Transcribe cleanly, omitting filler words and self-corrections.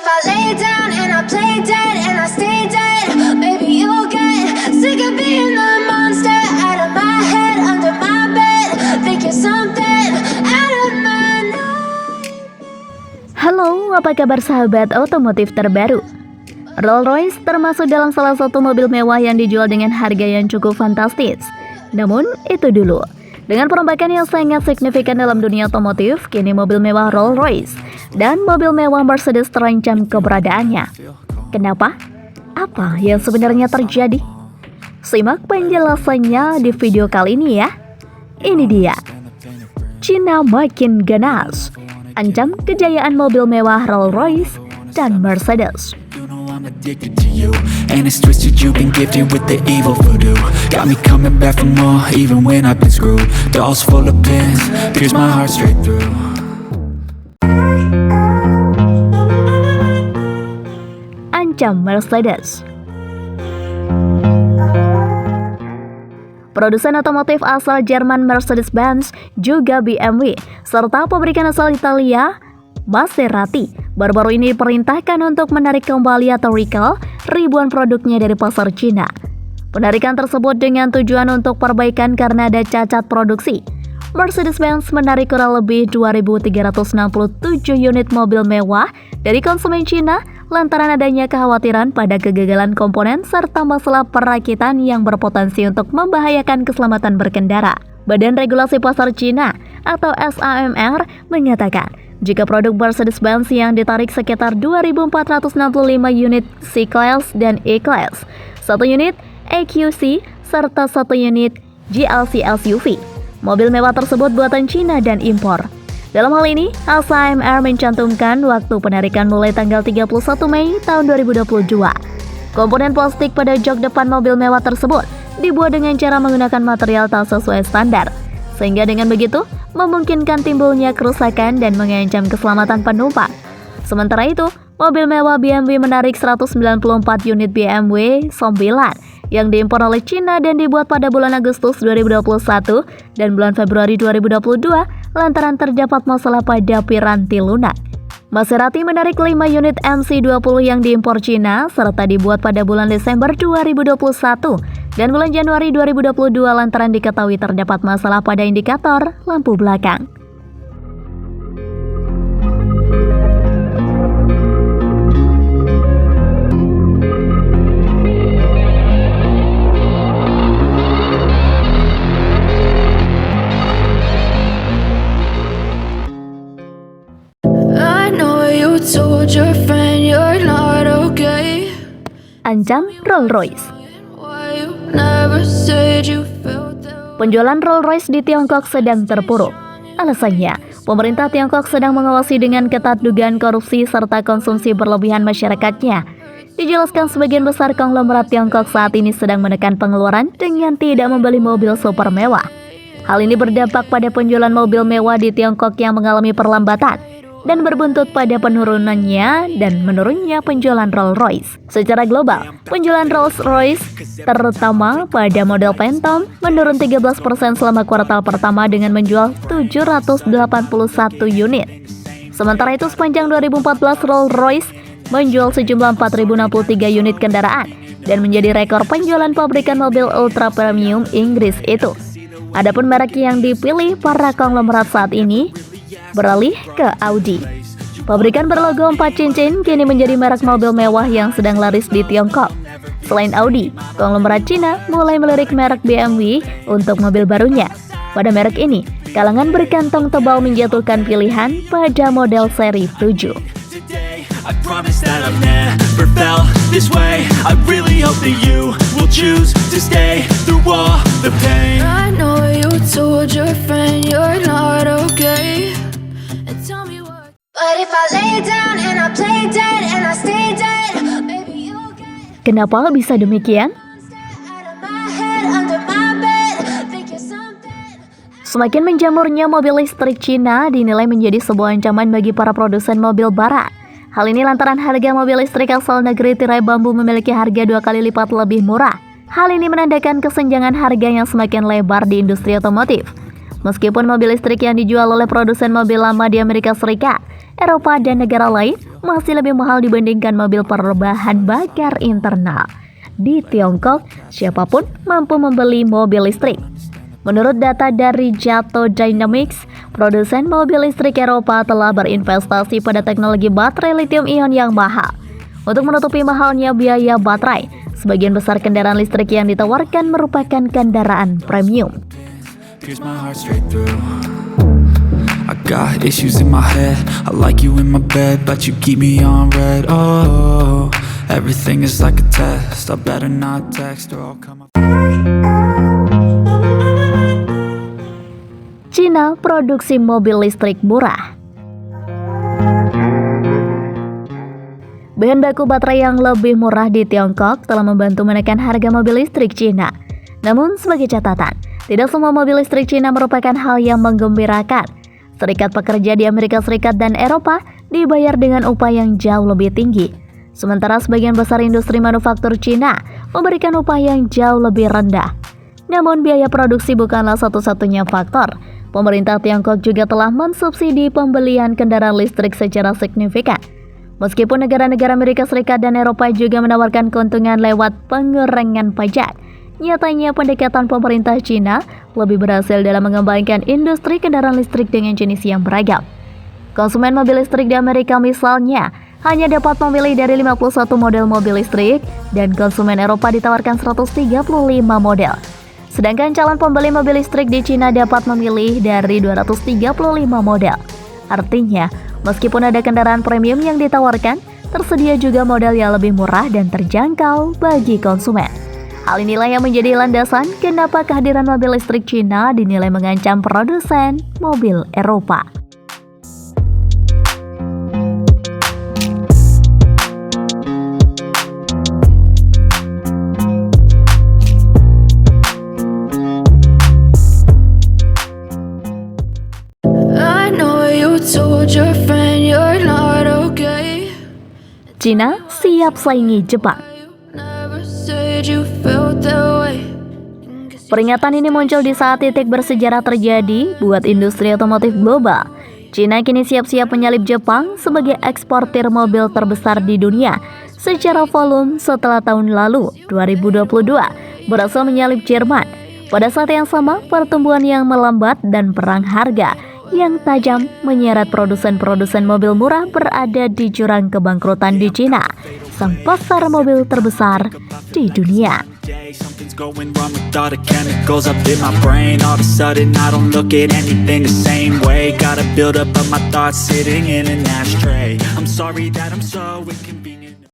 if I lay down and I play dead and I stay dead, maybe you'll get sick of being the monster out of my head, under my bed, think you're something out of my nightmares. Halo, apa kabar sahabat otomotif terbaru? Rolls-Royce termasuk dalam salah satu mobil mewah yang dijual dengan harga yang cukup fantastis. Namun, itu dulu. Dengan perombakan yang sangat signifikan dalam dunia otomotif, kini mobil mewah Rolls-Royce dan mobil mewah Mercedes terancam keberadaannya. Kenapa? Apa yang sebenarnya terjadi? Simak penjelasannya di video kali ini ya. Ini dia. Cina makin ganas, ancam kejayaan mobil mewah Rolls-Royce dan Mercedes. I'm addicted to you, and it's twisted, you've been gifted with the evil voodoo. Got me coming back for more, even when I've been screwed. Dolls full of pins, pierce my heart straight through. Ancam Mercedes. Produsen otomotif asal Jerman Mercedes-Benz, juga BMW, serta pabrikan asal Italia, Maserati, baru-baru ini diperintahkan untuk menarik kembali atau recall ribuan produknya dari pasar Cina. Penarikan tersebut dengan tujuan untuk perbaikan karena ada cacat produksi. Mercedes-Benz menarik kurang lebih 2.367 unit mobil mewah dari konsumen Cina lantaran adanya kekhawatiran pada kegagalan komponen serta masalah perakitan yang berpotensi untuk membahayakan keselamatan berkendara. Badan Regulasi Pasar Cina atau SAMR mengatakan, jika produk Mercedes-Benz yang ditarik sekitar 2.465 unit C-Class dan E-Class, 1 unit EQC, serta 1 unit GLC SUV. Mobil mewah tersebut buatan Cina dan impor. Dalam hal ini, SAMR mencantumkan waktu penarikan mulai tanggal 31 Mei tahun 2022. Komponen plastik pada jok depan mobil mewah tersebut dibuat dengan cara menggunakan material tak sesuai standar, sehingga dengan begitu memungkinkan timbulnya kerusakan dan mengancam keselamatan penumpang. Sementara itu, mobil mewah BMW menarik 194 unit BMW 9 yang diimpor oleh Cina dan dibuat pada bulan Agustus 2021 dan bulan Februari 2022 lantaran terdapat masalah pada piranti lunak. Maserati menarik 5 unit MC20 yang diimpor Cina serta dibuat pada bulan Desember 2021 dan bulan Januari 2022 lantaran diketahui terdapat masalah pada indikator lampu belakang. Told your friend you're not okay. Ancam Rolls-Royce. Why you never said you felt that? Penjualan Rolls-Royce di Tiongkok sedang terpuruk. Alasannya, pemerintah Tiongkok sedang mengawasi dengan ketat dugaan korupsi serta konsumsi berlebihan masyarakatnya. Dijelaskan sebagian besar konglomerat Tiongkok saat ini sedang menekan pengeluaran dengan tidak membeli mobil super mewah. Hal ini berdampak pada penjualan mobil mewah di Tiongkok yang mengalami perlambatan dan berbuntut pada penurunannya dan menurunnya penjualan Rolls-Royce. Secara global, penjualan Rolls-Royce, terutama pada model Phantom, menurun 13% selama kuartal pertama dengan menjual 781 unit. Sementara itu, sepanjang 2014, Rolls-Royce menjual sejumlah 4.063 unit kendaraan dan menjadi rekor penjualan pabrikan mobil ultra premium Inggris itu. Adapun merek yang dipilih para konglomerat saat ini beralih ke Audi. Pabrikan berlogo 4 cincin kini menjadi merek mobil mewah yang sedang laris di Tiongkok. Selain Audi, konglomerat Cina mulai melirik merek BMW untuk mobil barunya. Pada merek ini, kalangan berkantong tebal menjatuhkan pilihan pada model seri 7. I promise that I've never felt this way. I really hope that you will choose to stay through all the pain. I know you told your friend you're not okay. And tell me what. But if I lay down and I play dead and I stay dead, maybe you'll get Kenapa bisa demikian? out of my head, under my bed, think you're something. Semakin menjamurnya mobil listrik Cina dinilai menjadi sebuah ancaman bagi para produsen mobil barat. Hal ini lantaran harga mobil listrik asal negeri tirai bambu memiliki harga 2 kali lipat lebih murah. Hal ini menandakan kesenjangan harga yang semakin lebar di industri otomotif. Meskipun mobil listrik yang dijual oleh produsen mobil lama di Amerika Serikat Eropa dan negara lain masih lebih mahal dibandingkan mobil berbahan bakar internal. Di Tiongkok, siapapun mampu membeli mobil listrik. Menurut data dari Jato Dynamics, produsen mobil listrik Eropa telah berinvestasi pada teknologi baterai lithium-ion yang mahal. Untuk menutupi mahalnya biaya baterai, sebagian besar kendaraan listrik yang ditawarkan merupakan kendaraan premium. Pierce my heart straight through. I got issues in my head. I like you in my bed, but you keep me on red. Oh, everything is like a test. I better not text or I'll come up. Cina produksi mobil listrik murah. Bahan baku baterai yang lebih murah di Tiongkok telah membantu menekan harga mobil listrik Cina. Namun sebagai catatan, tidak semua mobil listrik Cina merupakan hal yang menggembirakan. Serikat pekerja di Amerika Serikat dan Eropa dibayar dengan upah yang jauh lebih tinggi. Sementara sebagian besar industri manufaktur Cina memberikan upah yang jauh lebih rendah. Namun biaya produksi bukanlah satu-satunya faktor. Pemerintah Tiongkok juga telah mensubsidi pembelian kendaraan listrik secara signifikan. Meskipun negara-negara Amerika Serikat dan Eropa juga menawarkan keuntungan lewat pengurangan pajak, nyatanya pendekatan pemerintah Cina lebih berhasil dalam mengembangkan industri kendaraan listrik dengan jenis yang beragam. Konsumen mobil listrik di Amerika misalnya hanya dapat memilih dari 51 model mobil listrik dan konsumen Eropa ditawarkan 135 model. Sedangkan calon pembeli mobil listrik di Cina dapat memilih dari 235 model. Artinya, meskipun ada kendaraan premium yang ditawarkan, tersedia juga model yang lebih murah dan terjangkau bagi konsumen. Hal inilah yang menjadi landasan kenapa kehadiran mobil listrik Cina dinilai mengancam produsen mobil Eropa. Cina siap saingi Jepang. Peringatan ini muncul di saat titik bersejarah terjadi buat industri otomotif global. Cina kini siap-siap menyalip Jepang sebagai eksportir mobil terbesar di dunia secara volume setelah tahun lalu 2022 berhasil menyalip Jerman. Pada saat yang sama, pertumbuhan yang melambat dan perang harga yang tajam menyeret produsen-produsen mobil murah berada di jurang kebangkrutan di Cina, sang pasar mobil terbesar di dunia. Something's going wrong with all the chemicals up in my brain. All of a sudden I don't look at anything the same way. Gotta build up of my thoughts sitting in an ashtray. I'm sorry that I'm so inconvenient.